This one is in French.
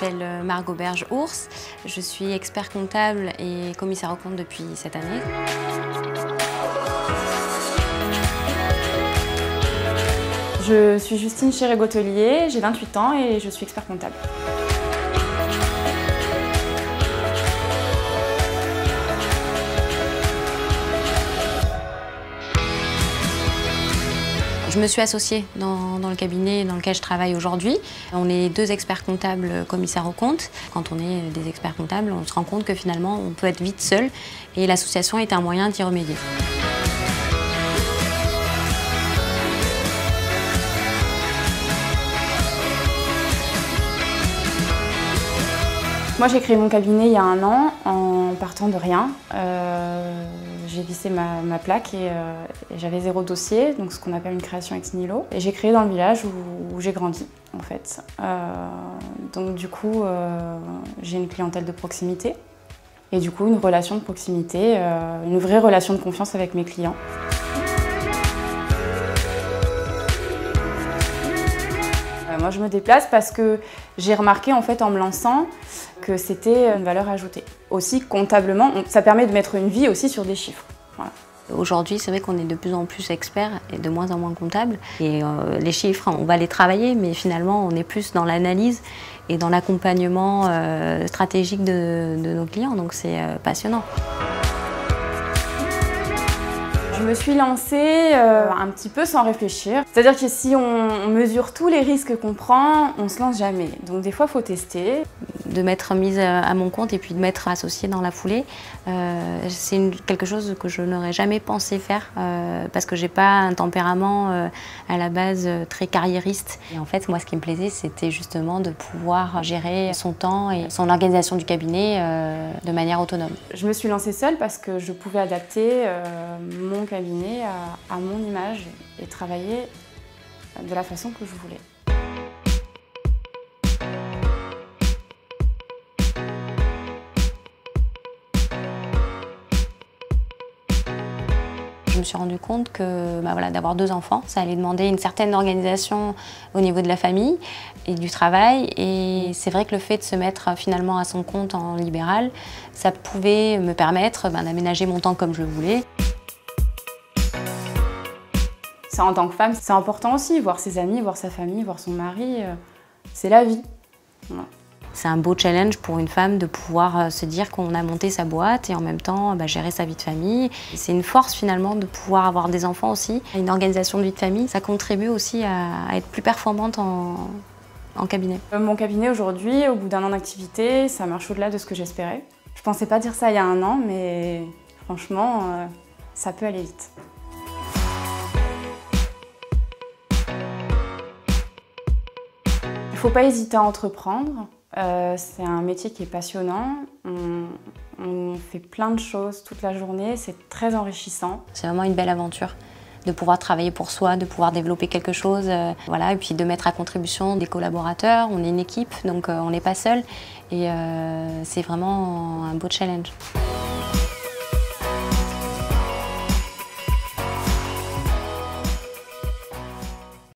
m'appelle Margot Berge-Ours. Je suis expert comptable et commissaire aux comptes depuis cette année. Je suis Justine Chéré-Gautelier, j'ai 28 ans et je suis expert comptable. Je me suis associée dans le cabinet dans lequel je travaille aujourd'hui. On est 2 experts comptables commissaires aux comptes. Quand on est des experts comptables, on se rend compte que finalement on peut être vite seul et l'association est un moyen d'y remédier. Moi j'ai créé mon cabinet il y a 1 an en partant de rien. J'ai vissé ma plaque et j'avais 0 dossier, donc ce qu'on appelle une création ex nihilo. Et j'ai créé dans le village où j'ai grandi en fait. Donc du coup j'ai une clientèle de proximité et du coup une relation de proximité, une vraie relation de confiance avec mes clients. Moi je me déplace parce que j'ai remarqué en fait en me lançant que c'était une valeur ajoutée. Aussi comptablement, ça permet de mettre une vie aussi sur des chiffres. Voilà. Aujourd'hui, c'est vrai qu'on est de plus en plus experts et de moins en moins comptables. Et les chiffres, on va les travailler, mais finalement, on est plus dans l'analyse et dans l'accompagnement stratégique de nos clients. Donc c'est passionnant. Je me suis lancée un petit peu sans réfléchir. C'est-à-dire que si on mesure tous les risques qu'on prend, on se lance jamais. Donc des fois, il faut tester. De m'être mise à mon compte et puis de m'être associée dans la foulée, c'est quelque chose que je n'aurais jamais pensé faire parce que j'ai pas un tempérament à la base très carriériste. Et en fait, moi, ce qui me plaisait, c'était justement de pouvoir gérer son temps et son organisation du cabinet de manière autonome. Je me suis lancée seule parce que je pouvais adapter mon cabinet à mon image et travailler de la façon que je voulais. Je me suis rendu compte que d'avoir 2 enfants, ça allait demander une certaine organisation au niveau de la famille et du travail. Et c'est vrai que le fait de se mettre finalement à son compte en libéral, ça pouvait me permettre d'aménager mon temps comme je le voulais. Ça, en tant que femme, c'est important aussi, voir ses amis, voir sa famille, voir son mari, c'est la vie. Voilà. C'est un beau challenge pour une femme de pouvoir se dire qu'on a monté sa boîte et en même temps gérer sa vie de famille. C'est une force finalement de pouvoir avoir des enfants aussi. Une organisation de vie de famille, ça contribue aussi à être plus performante en cabinet. Mon cabinet aujourd'hui, au bout d'1 an d'activité, ça marche au-delà de ce que j'espérais. Je ne pensais pas dire ça il y a 1 an, mais franchement, ça peut aller vite. Il ne faut pas hésiter à entreprendre. C'est un métier qui est passionnant. On fait plein de choses toute la journée, c'est très enrichissant. C'est vraiment une belle aventure de pouvoir travailler pour soi, de pouvoir développer quelque chose, voilà, et puis de mettre à contribution des collaborateurs. On est une équipe, donc on n'est pas seul et c'est vraiment un beau challenge.